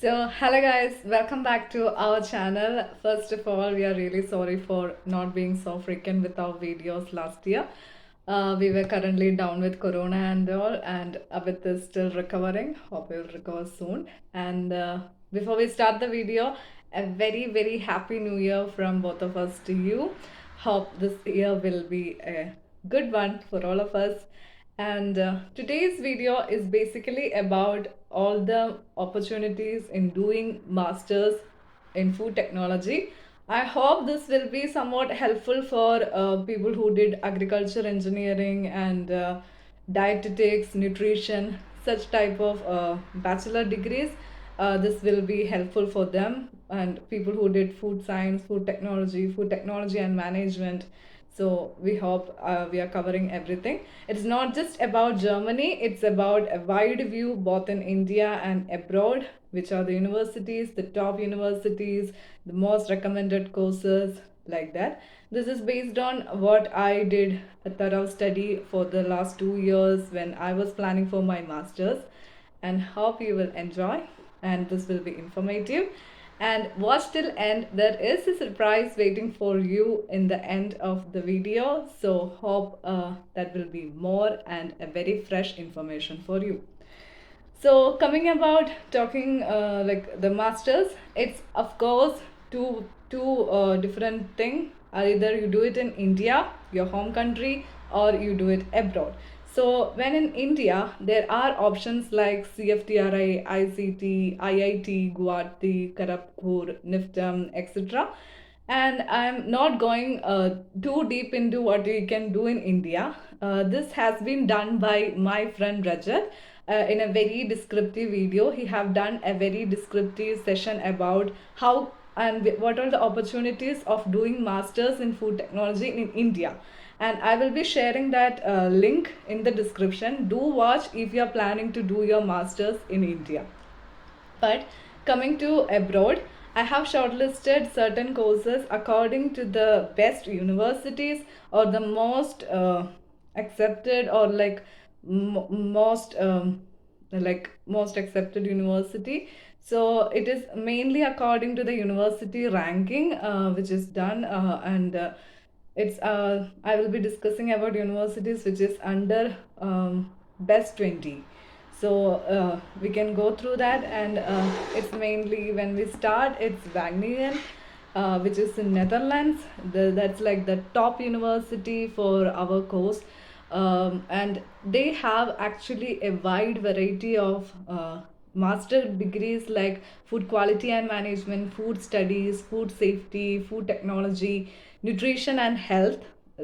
Hello guys, welcome back to our channel. First of all, we are really sorry for not being so frequent with our videos last year. We were currently down with Corona and all, and Abit is still recovering. Hope he will recover soon. And before we start the video, a very happy new year from both of us to you. Hope this year will be a good one for all of us. And today's video is basically about all the opportunities in doing masters in food technology. I hope this will be somewhat helpful for people who did agriculture engineering and dietetics, nutrition, such type of bachelor degrees. This will be helpful for them and people who did food science, food technology and management. So we hope we are covering everything. It's not just about Germany, it's about a wide view both in India and abroad, which are the universities, the top universities, the most recommended courses, like that. This is based on what I did a thorough study for the last 2 years when I was planning for my master's, and hope you will enjoy and this will be informative. And watch till end, there is a surprise waiting for you in the end of the video, so hope that will be more and a very fresh information for you. So coming about talking like the masters, it's of course two different thing. Either you do it in India, your home country, or you do it abroad. So when in India, there are options like CFTRI, ICT, IIT, Guwahati, Kharagpur, NIFTAM, etc. And I'm not going too deep into what we can do in India. This has been done by my friend Rajat in a very descriptive video. He have done a very descriptive session about how and what are the opportunities of doing masters in food technology in India, and I will be sharing that link in the description. Do watch if you are planning to do your masters in India. But coming to abroad, I have shortlisted certain courses according to the best universities or the most accepted or like most most accepted university. So it is mainly according to the university ranking which is done and it's I will be discussing about universities which is under best 20. So we can go through that, and it's mainly when we start, it's Wageningen, which is in Netherlands. That's like the top university for our course, and they have actually a wide variety of master degrees like food quality and management, food studies, food safety, food technology, nutrition and health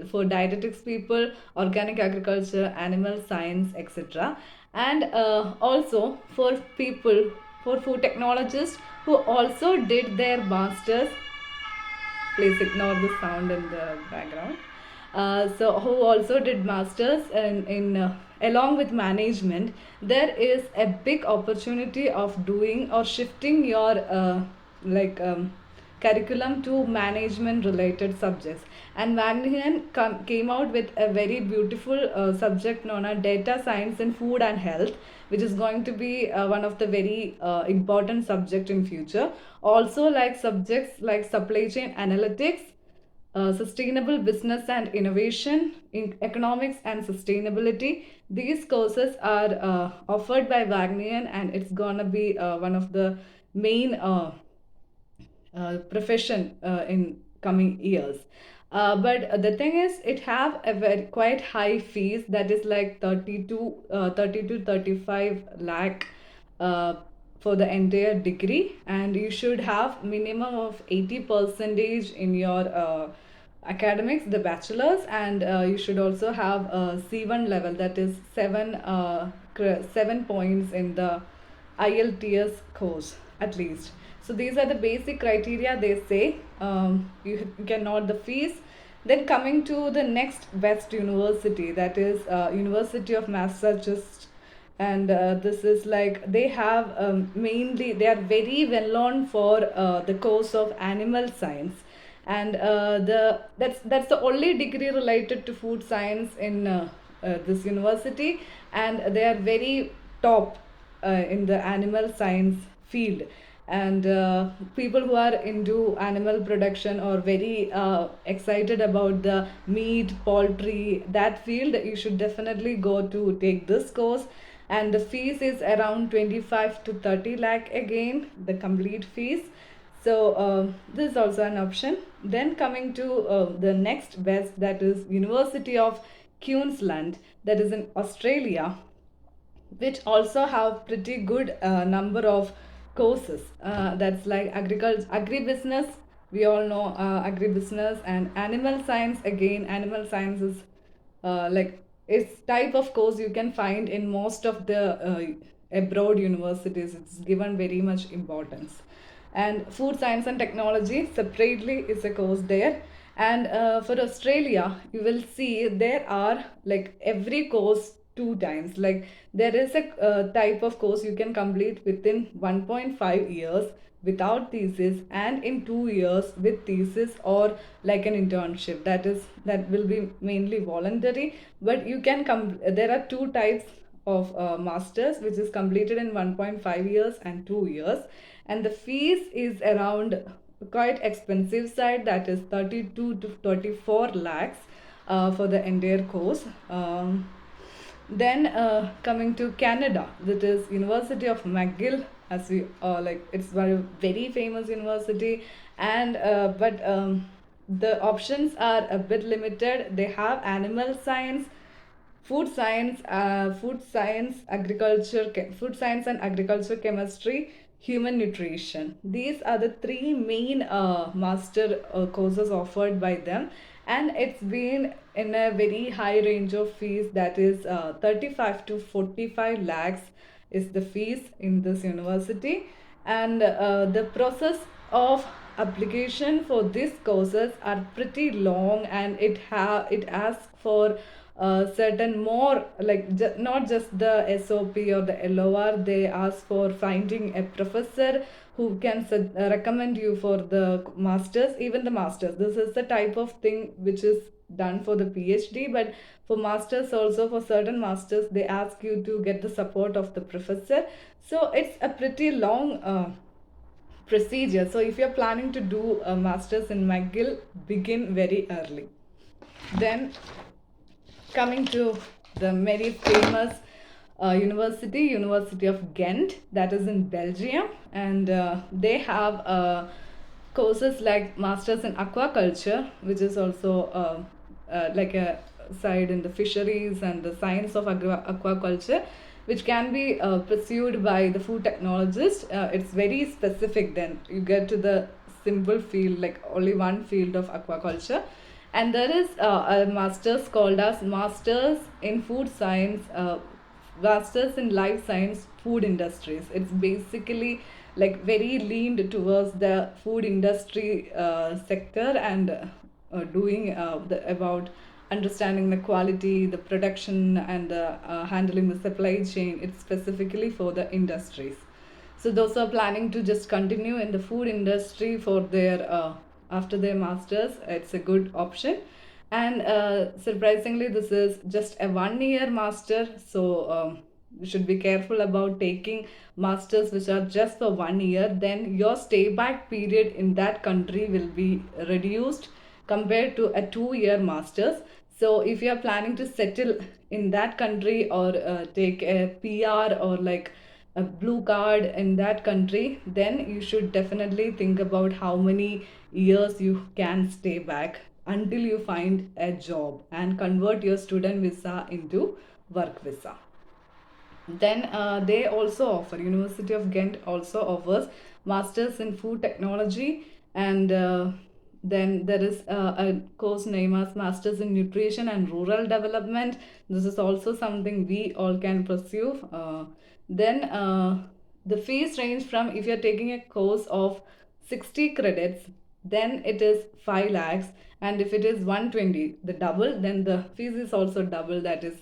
for dietetics people, organic agriculture, animal science, etc. And also for people, for food technologists who also did their masters. Please ignore the sound in the background. So who also did masters in along with management. There is a big opportunity of doing or shifting your like curriculum to management related subjects, and Wageningen came out with a very beautiful subject known as data science in food and health, which is going to be one of the very important subject in future. Also like subjects like supply chain analytics, sustainable business and innovation, in economics and sustainability. These courses are offered by Wageningen, and it's gonna be one of the main profession in coming years. But the thing is, it have a very quite high fees, that is like 30 to 35 lakh for the entire degree, and you should have minimum of 80 percentage in your academics, the bachelor's, and you should also have a C1 level, that is 7 points in the IELTS course at least. So these are the basic criteria they say. You can note the fees. Then coming to the next best university, that is University of Massachusetts, and this is like they have mainly they are very well known for the course of animal science, and that's the only degree related to food science in this university, and they are very top in the animal science field. and people who are into animal production or very excited about the meat, poultry, that field, you should definitely go to take this course. And the fees is around 25 to 30 lakh again, the complete fees. So this is also an option. Then coming to the next best, that is University of Queensland, that is in Australia, which also have pretty good number of courses. That's like agriculture, agribusiness. We all know agribusiness and animal science. Again, animal science is like it's type of course you can find in most of the abroad universities. It's given very much importance. And food science and technology separately is a course there. And for Australia, you will see there are like every course two times. Like there is a type of course you can complete within 1.5 years without thesis, and in 2 years with thesis or like an internship. That will be mainly voluntary, but you can come. There are two types of masters, which is completed in 1.5 years and 2 years, and the fees is around quite expensive side, that is 32 to 34 lakhs for the entire course. Then coming to Canada, that is University of McGill, as we like, it's very famous university, and the options are a bit limited. They have animal science, food science and agriculture chemistry, human nutrition. These are the three main master courses offered by them, and it's been in a very high range of fees, that is 35 to 45 lakhs is the fees in this university. And the process of application for these courses are pretty long, and it asks for certain more, like not just the SOP or the LOR. They ask for finding a professor who can recommend you for the masters. Even the masters, this is the type of thing which is done for the PhD, but for masters also, for certain masters, they ask you to get the support of the professor. So it's a pretty long procedure. So if you're planning to do a masters in McGill, begin very early. Then coming to the very famous University of Ghent, that is in Belgium, and they have courses like masters in aquaculture, which is also like a side in the fisheries and the science of aquaculture, which can be pursued by the food technologist. It's very specific. Then you get to the simple field, like only one field of aquaculture. And there is a master's called as Masters in Food Science, Masters in Life Science Food Industries. It's basically like very leaned towards the food industry sector, and doing about understanding the quality, the production, and handling the supply chain. It's specifically for the industries. So those are planning to just continue in the food industry for their after their masters, it's a good option. And surprisingly, this is just a 1 year master. So you should be careful about taking masters which are just for 1 year. Then your stay back period in that country will be reduced compared to a 2 year masters. So if you are planning to settle in that country, or take a PR or like a blue card in that country, then you should definitely think about how many years you can stay back until you find a job and convert your student visa into work visa. Then they also offer, University of Ghent also offers masters in food technology. And then there is a course named as masters in nutrition and rural development. This is also something we all can pursue. Then the fees range from, if you're taking a course of 60 credits, then it is 5 lakhs. And if it is 120, the double, then the fees is also double, that is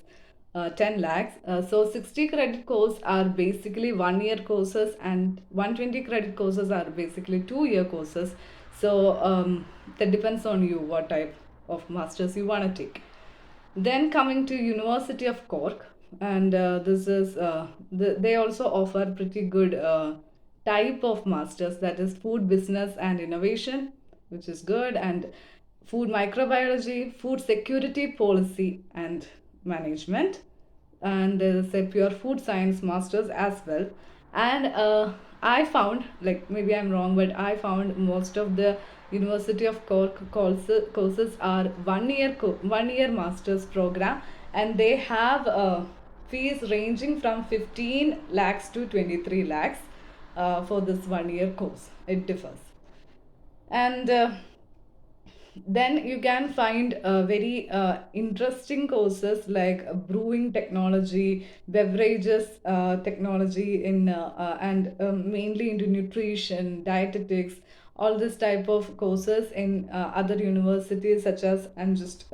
10 lakhs. So 60 credit courses are basically 1 year courses, and 120 credit courses are basically 2 year courses. So that depends on you what type of masters you want to take. Then coming to University of Cork, and this is they also offer pretty good type of masters, that is food business and innovation, which is good, and food microbiology, food security policy and management, and there is a pure food science masters as well. And I found, like, maybe I'm wrong, but I found most of the University of Cork courses are 1 year 1 year masters program, and they have fees ranging from 15 lakhs to 23 lakhs for this 1 year course. It differs. And then you can find very interesting courses like brewing technology, beverages technology, and mainly into nutrition, dietetics, all this type of courses in other universities, such as, I'm just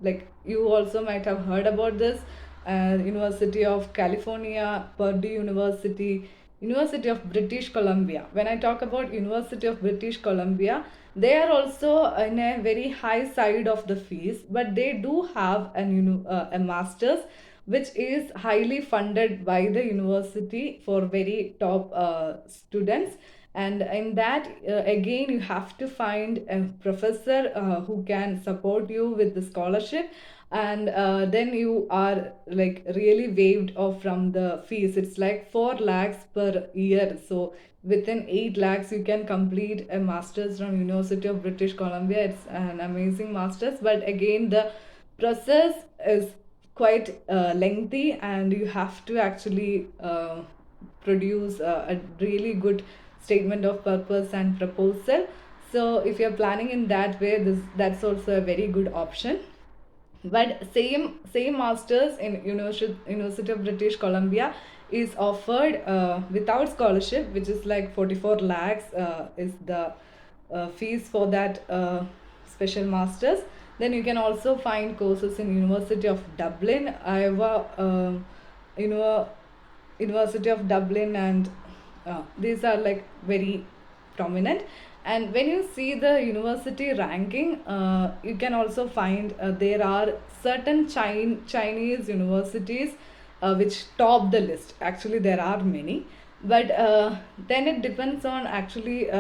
like, you also might have heard about this, University of California, Purdue University, University of British Columbia. When I talk about University of British Columbia, they are also in a very high side of the fees, but they do have a master's which is highly funded by the university for very top students. And in that, again, you have to find a professor who can support you with the scholarship, and then you are like really waived off from the fees. It's like 4 lakhs per year, so within 8 lakhs you can complete a master's from University of British Columbia. It's an amazing master's, but again, the process is quite lengthy, and you have to actually produce a really good statement of purpose and proposal. So if you're planning in that way, that's also a very good option. But same masters in University of British Columbia is offered without scholarship, which is like 44 lakhs is the fees for that special masters. Then you can also find courses in University of Dublin, Iowa, you know University of Dublin, and these are like very prominent. And when you see the university ranking, you can also find there are certain Chinese universities which top the list. Actually, there are many, but then it depends on actually.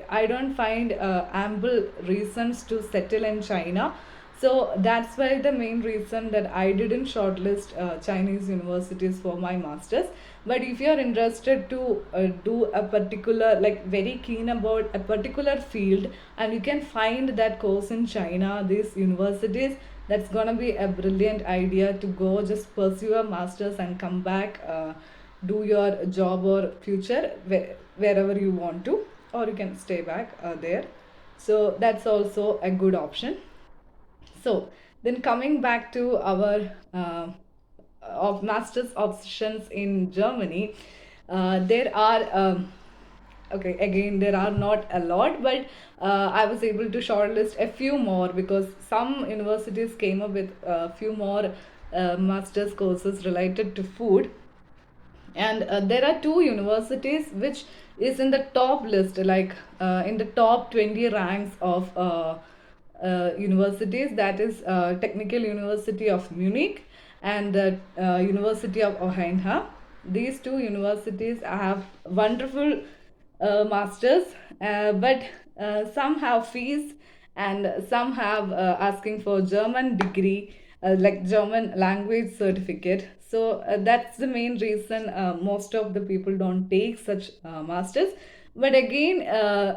I don't find ample reasons to settle in China. So that's why the main reason that I didn't shortlist Chinese universities for my masters. But if you're interested to do a particular, like very keen about a particular field, and you can find that course in China, these universities, that's gonna be a brilliant idea to go just pursue a master's and come back, do your job or future wherever you want to, or you can stay back there. So that's also a good option. So then coming back to our of master's options in Germany, there are okay, again, there are not a lot, but I was able to shortlist a few more because some universities came up with a few more master's courses related to food. And there are two universities which is in the top list, like in the top 20 ranks of universities, that is Technical University of Munich and the University of Ohainha. These two universities have wonderful masters, but some have fees, and some have asking for German degree, like German language certificate. So that's the main reason most of the people don't take such masters. But again,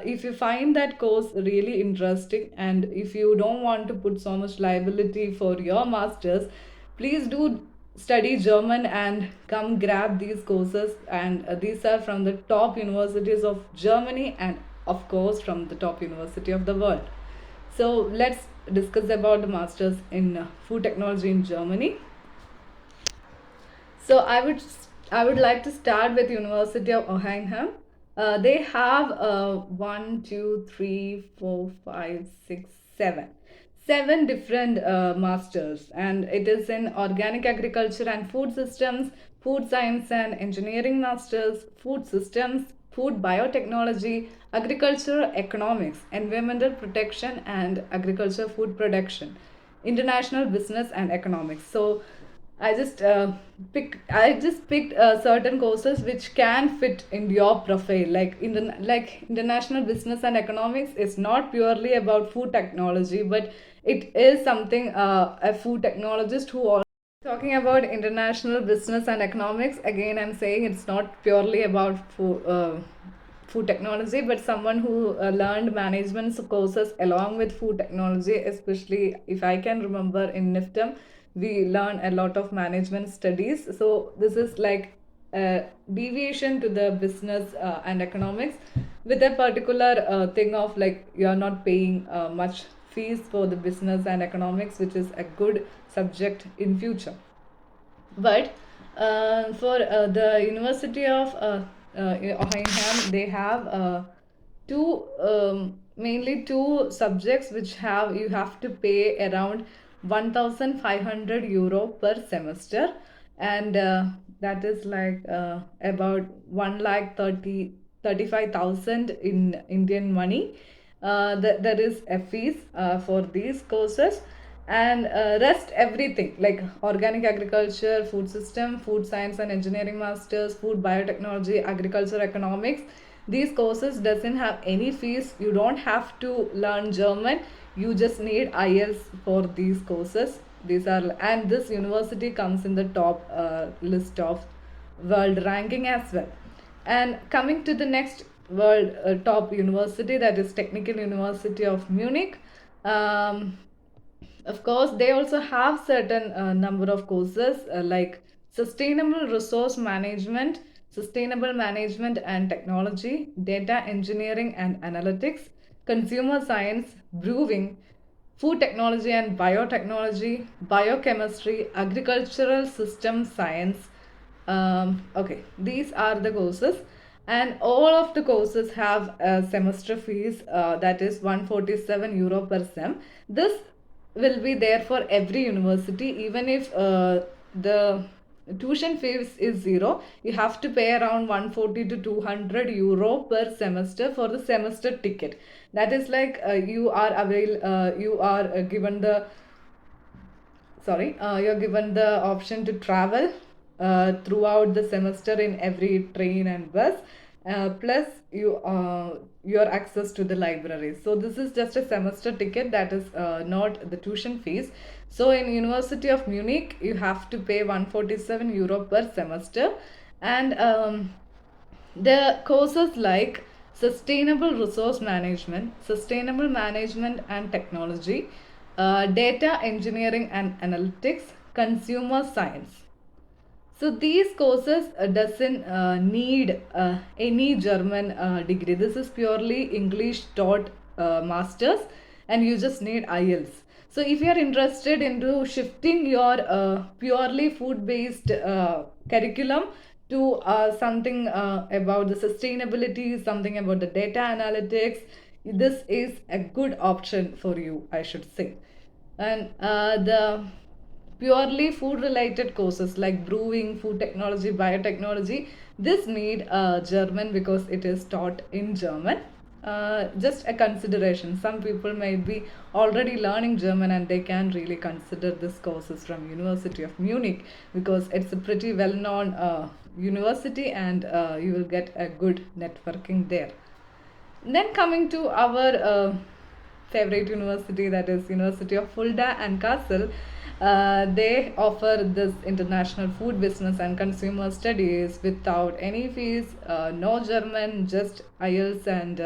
if you find that course really interesting, and if you don't want to put so much liability for your masters, please do study German and come grab these courses. And these are from the top universities of Germany, and of course from the top university of the world. So let's discuss about the masters in food technology in Germany. So I would like to start with University of Ohainham. They have 1, 2, 3, 4, 5, 6, 7. 7 different masters, and it is in organic agriculture and food systems, food science and engineering masters, food systems, food biotechnology, agriculture economics, environmental protection and agriculture food production, international business and economics. So I just picked certain courses which can fit in your profile. Like international business and economics is not purely about food technology, but it is something a food technologist who talking about international business and economics. Again, I'm saying it's not purely about food technology, but someone who learned management courses along with food technology, especially if I can remember in NIFTM, we learn a lot of management studies. So this is like a deviation to the business and economics with a particular thing of like you're not paying much fees for the business and economics, which is a good subject in future. But for the University of Oxenham, they have mainly two subjects which have you have to pay around 1,500 euro per semester, and that is like about 1,35,000 in Indian money. There is a fees for these courses, and rest everything like organic agriculture, food system, food science and engineering masters, food biotechnology, agriculture economics. These courses doesn't have any fees. You don't have to learn German. You just need IELTS for these courses. These are, and this university comes in the top list of world ranking as well. And coming to the next world top university, that is Technical University of Munich. um, of course, they also have certain number of courses like sustainable resource management, sustainable management and technology, data engineering and analytics, consumer science, brewing, food technology and biotechnology, biochemistry, agricultural system science. Okay, these are the courses, and all of the courses have a semester fees that is 147 euro per sem. This will be there for every university, even if the tuition fees is zero. You have to pay around 140 to 200 euro per semester for the semester ticket. That is like you are given the you're given the option to travel throughout the semester in every train and bus, plus your access to the library. So this is just a semester ticket, that is not the tuition fees. So in University of Munich you have to pay 147 euro per semester, and the courses like sustainable resource management, sustainable management and technology, data engineering and analytics, consumer science. So these courses doesn't need any German degree. This is purely English taught masters, and you just need IELTS. So if you are interested into shifting your purely food-based curriculum to something about the sustainability, something about the data analytics, this is a good option for you, I should say. And the purely food related courses like brewing, food technology, biotechnology, this need German because it is taught in German. Just a consideration, some people might be already learning German and they can really consider this courses from University of Munich, because it's a pretty well known university, and you will get a good networking there. Then coming to our favorite university, that is University of Fulda and Kassel. They offer this international food business and consumer studies without any fees, no German, just IELTS and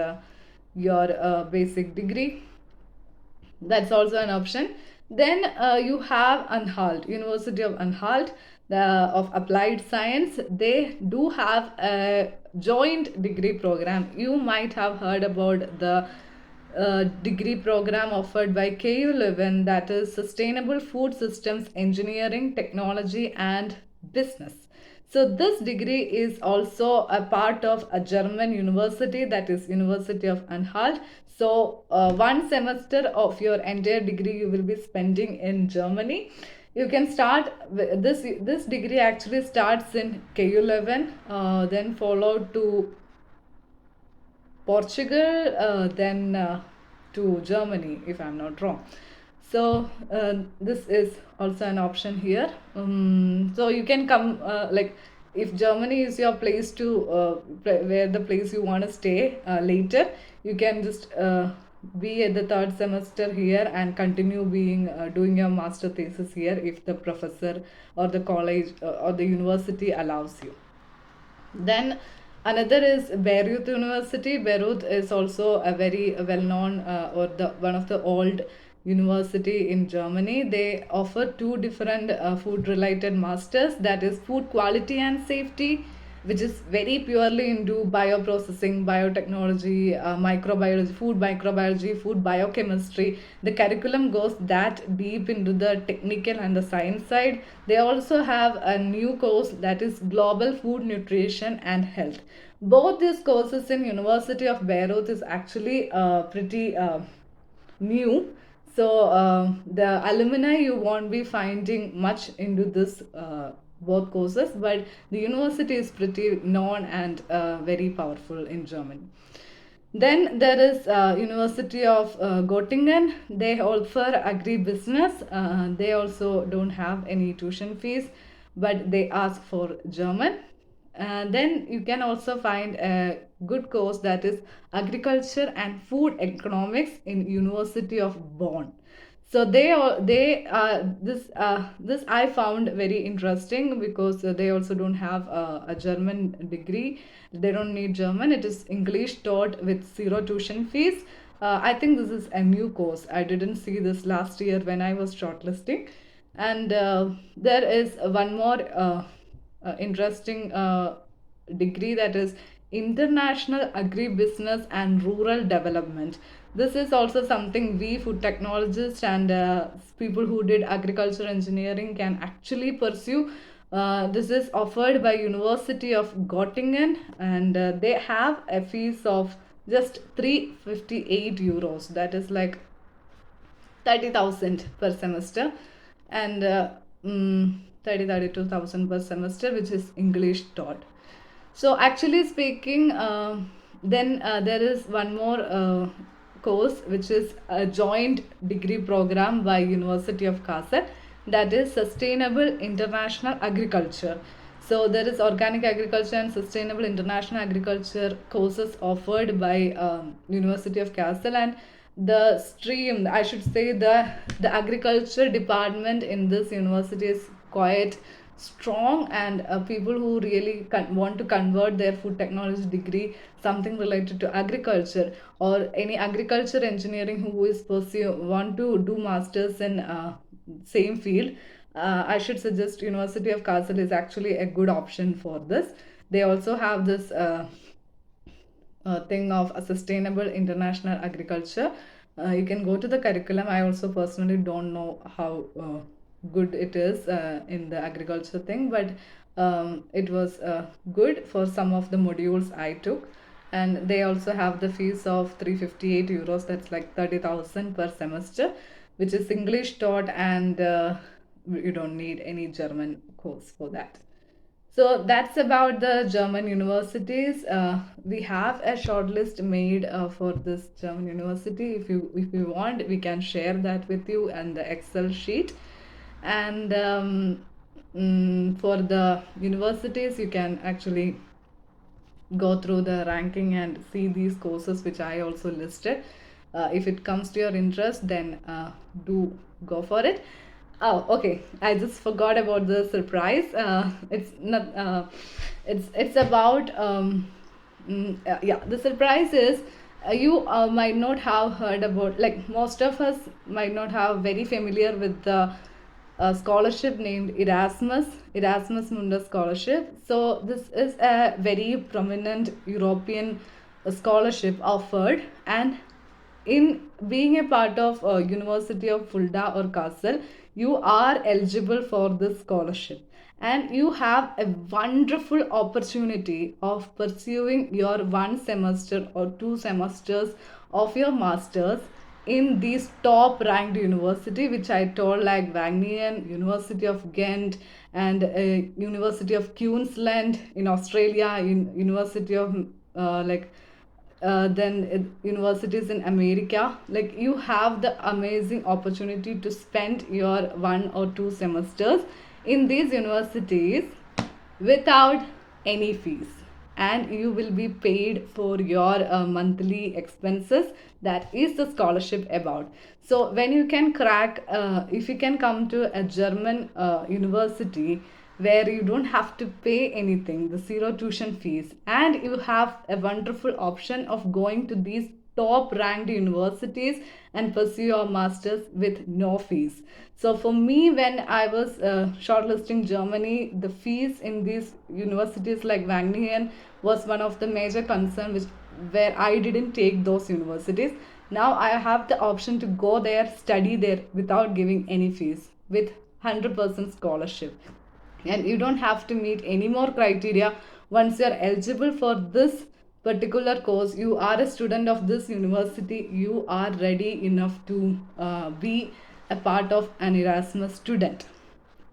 your basic degree. That's also an option. Then you have Anhalt, University of Anhalt, of Applied Science. They do have a joint degree program. You might have heard about the degree program offered by KU Leuven, that is Sustainable Food Systems Engineering, Technology and Business. So this degree is also a part of a German university, that is University of Anhalt. So one semester of your entire degree you will be spending in Germany. You can start this degree actually starts in KU Leuven, then followed to Portugal, then to Germany, if I'm not wrong. So this is also an option here. So you can come like if Germany is your place to where the place you want to stay later, you can just be at the third semester here and continue being doing your master thesis here if the professor or the college or the university allows you. Then another is Beirut University. Beirut is also a very well-known or the one of the old university in Germany. They offer two different food-related masters. That is food quality and safety, which is very purely into bioprocessing, biotechnology, microbiology, food biochemistry. The curriculum goes that deep into the technical and the science side. They also have a new course that is global food nutrition and health. Both these courses in University of Beirut is actually pretty new. So the alumni you won't be finding much into this both courses, but the university is pretty known and very powerful in Germany. Then there is University of Göttingen. They offer agribusiness. They also don't have any tuition fees, but they ask for German. And then you can also find a good course that is agriculture and food economics in University of Bonn. So this I found very interesting because they also don't have a German degree. They don't need German. It is English taught with zero tuition fees. I think this is a new course. I didn't see this last year when I was shortlisting. And there is one more interesting degree that is International Agribusiness and Rural Development. This is also something we food technologists and people who did agriculture engineering can actually pursue. This is offered by University of Göttingen and they have a fees of just 358 euros. That is like 30,000 per semester and 32,000 per semester, which is English taught. So actually speaking, then there is one more course which is a joint degree program by University of Kassel, that is Sustainable International Agriculture. So there is organic agriculture and sustainable international agriculture courses offered by University of Kassel, and the stream, I should say, the agriculture department in this university is quite strong, and people who really want to convert their food technology degree something related to agriculture or any agriculture engineering who is pursue want to do masters in same field, I should suggest University of Kassel is actually a good option for this. They also have this thing of a sustainable international agriculture. You can go to the curriculum. I also personally don't know how good it is in the agriculture thing, but it was good for some of the modules I took. And they also have the fees of 358 euros, that's like 30,000 per semester, which is English taught, and you don't need any German course for that. So that's about the German universities. We have a short list made for this German university. If you want, we can share that with you and the Excel sheet. And for the universities, you can actually go through the ranking and see these courses which I also listed. If it comes to your interest, then do go for it. Oh, okay. I just forgot about the surprise. It's not. It's about. Yeah, the surprise is you might not have heard about. Like most of us might not have very familiar with the scholarship named Erasmus Mundus Scholarship. So this is a very prominent European scholarship offered, and in being a part of University of Fulda or Kassel, you are eligible for this scholarship, and you have a wonderful opportunity of pursuing your one semester or two semesters of your masters in these top ranked university which I told, like Wageningen, University of Ghent, and University of Queensland in Australia, in University of like then universities in America. Like you have the amazing opportunity to spend your 1 or 2 semesters in these universities without any fees, and you will be paid for your monthly expenses. That is the scholarship about. So when you can crack, if you can come to a German university where you don't have to pay anything, the zero tuition fees, and you have a wonderful option of going to these top ranked universities and pursue your masters with no fees. So for me, when I was shortlisting Germany, the fees in these universities like Wageningen was one of the major concern, which where I didn't take those universities. Now I have the option to go there, study there without giving any fees with 100% scholarship, and you don't have to meet any more criteria. Once you are eligible for this particular course, you are a student of this university, you are ready enough to be a part of an Erasmus student.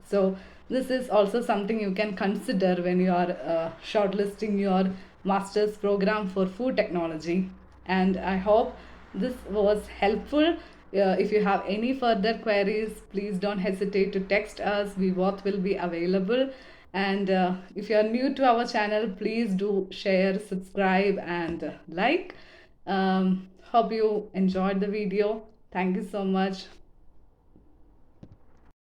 So this is also something you can consider when you are shortlisting your master's program for food technology. And I hope this was helpful. If you have any further queries, please don't hesitate to text us. We both will be available. And if you are new to our channel, please do share, subscribe, and like. Hope you enjoyed the video. Thank you so much.